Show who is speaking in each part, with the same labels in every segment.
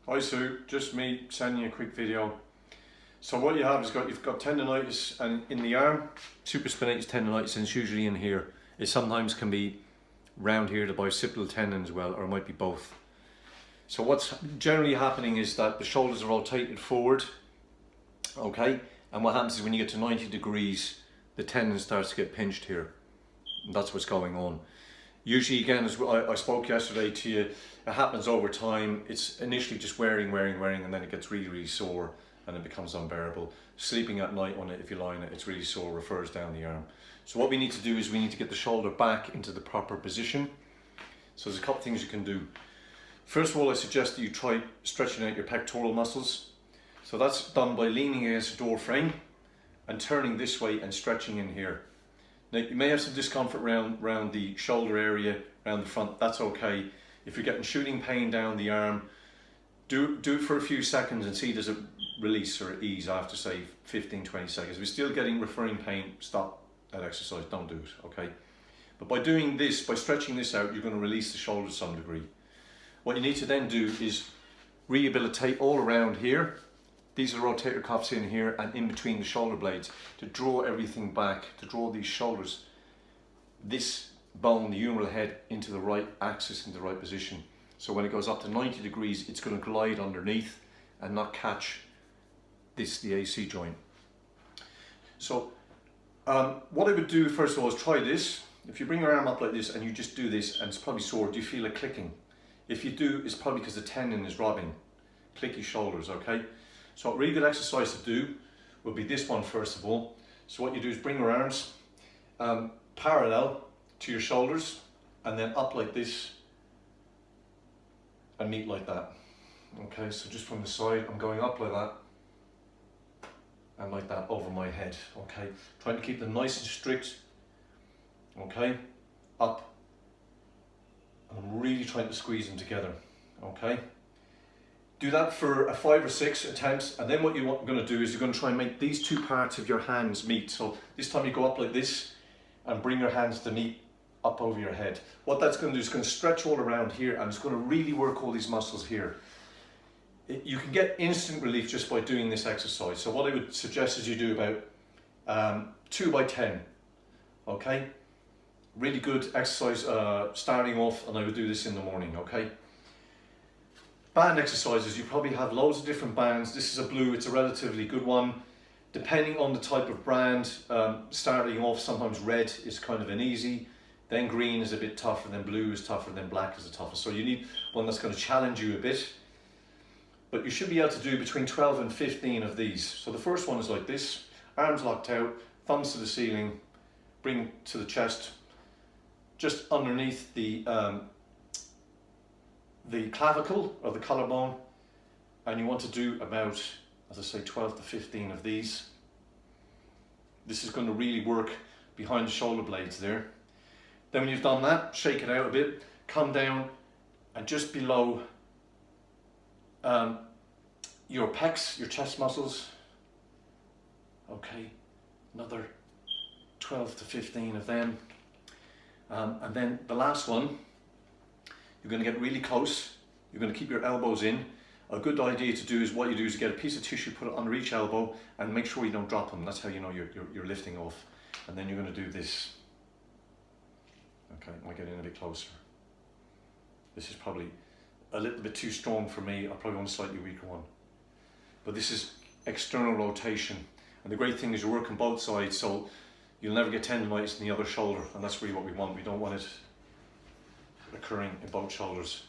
Speaker 1: Hi Sue, just me sending you a quick video. So what you have is you've got tendonitis and in the arm, supraspinatus tendonitis, and it's usually in here. It sometimes can be round here, the bicipital tendon as well, or it might be both. So what's generally happening is that the shoulders are rotated forward, okay? And what happens is when you get to 90 degrees, the tendon starts to get pinched here. And that's what's going on. Usually, again, as I spoke yesterday to you, it happens over time. It's initially just wearing, and then it gets really, really sore and it becomes unbearable. Sleeping at night on it, if you lie on it, it's really sore, refers down the arm. So what we need to do is we need to get the shoulder back into the proper position. So there's a couple of things you can do. First of all, I suggest that you try stretching out your pectoral muscles. So that's done by leaning against the door frame and turning this way and stretching in here. Now you may have some discomfort around the shoulder area, around the front. That's okay. If you're getting shooting pain down the arm, do it for a few seconds and see does it release or ease after say 15-20 seconds. If you're still getting referring pain, stop that exercise, don't do it, okay? But by doing this, by stretching this out, you're going to release the shoulder to some degree. What you need to then do is rehabilitate all around here. These are rotator cuffs in here and in between the shoulder blades to draw everything back, to draw these shoulders, this bone, the humeral head, into the right axis, into the right position. So when it goes up to 90 degrees, it's going to glide underneath and not catch the AC joint. So what I would do first of all is try this. If you bring your arm up like this and you just do this, and it's probably sore, do you feel it clicking? If you do, it's probably because the tendon is robbing. Click your shoulders, okay? So a really good exercise to do would be this one first of all. So what you do is bring your arms parallel to your shoulders and then up like this and meet like that. Okay, so just from the side, I'm going up like that and like that over my head, okay? Trying to keep them nice and strict, okay? Up. And I'm really trying to squeeze them together, okay? Do that for 5 or 6 attempts, and then what you're going to do is you're going to try and make these two parts of your hands meet. So this time you go up like this and bring your hands to meet up over your head. What that's going to do is going to stretch all around here, and it's going to really work all these muscles here. You can get instant relief just by doing this exercise. So what I would suggest is you do about 2 by 10, okay? Really good exercise starting off, and I would do this in the morning, okay? Band exercises, you probably have loads of different bands. This is a blue, it's a relatively good one. Depending on the type of brand, starting off, sometimes red is kind of an easy, then green is a bit tougher, then blue is tougher, then black is the toughest. So you need one that's going to challenge you a bit. But you should be able to do between 12 and 15 of these. So the first one is like this, arms locked out, thumbs to the ceiling, bring to the chest, just underneath the clavicle or the collarbone, and you want to do about, as I say, 12 to 15 of these. This is going to really work behind the shoulder blades there. Then when you've done that, shake it out a bit, come down and just below your pecs, your chest muscles. Okay, another 12 to 15 of them. And then the last one, you're going to get really close. You're going to keep your elbows in. A good idea to do is what you do is get a piece of tissue, put it under each elbow, and make sure you don't drop them. That's how you know you're lifting off. And then you're going to do this. Okay, I might get in a bit closer. This is probably a little bit too strong for me. I probably want a slightly weaker one. But this is external rotation. And the great thing is you're working both sides, so you'll never get tendonitis in the other shoulder, and that's really what we want. We don't want it occurring in both shoulders.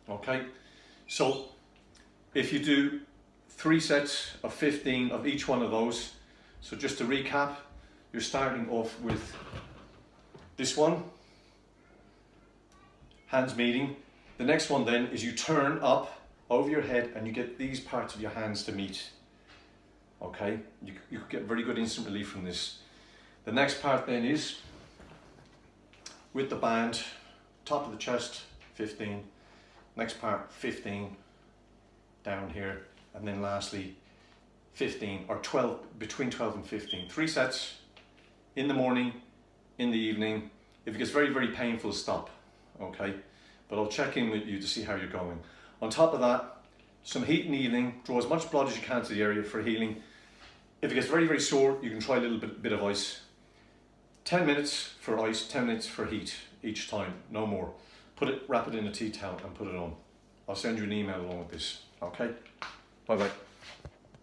Speaker 1: Okay, so if you do 3 sets of 15 of each one of those, so just to recap, you're starting off with this one, hands meeting. The next one then is you turn up over your head and you get these parts of your hands to meet. Okay, you get very good instant relief from this. The next part then is with the band, top of the chest, 15. Next part, 15 down here, and then lastly 15 or 12, between 12 and 15. 3 sets in the morning, in the evening. If it gets very, very painful, stop, okay? but I'll check in with you to see how you're going. On top of that, some heat in the evening, draw as much blood as you can to the area for healing. If it gets very, very sore, you can try a little bit of ice. 10 minutes for ice, 10 minutes for heat each time, no more. Wrap it in a tea towel and put it on. I'll send you an email along with this, okay? Bye bye.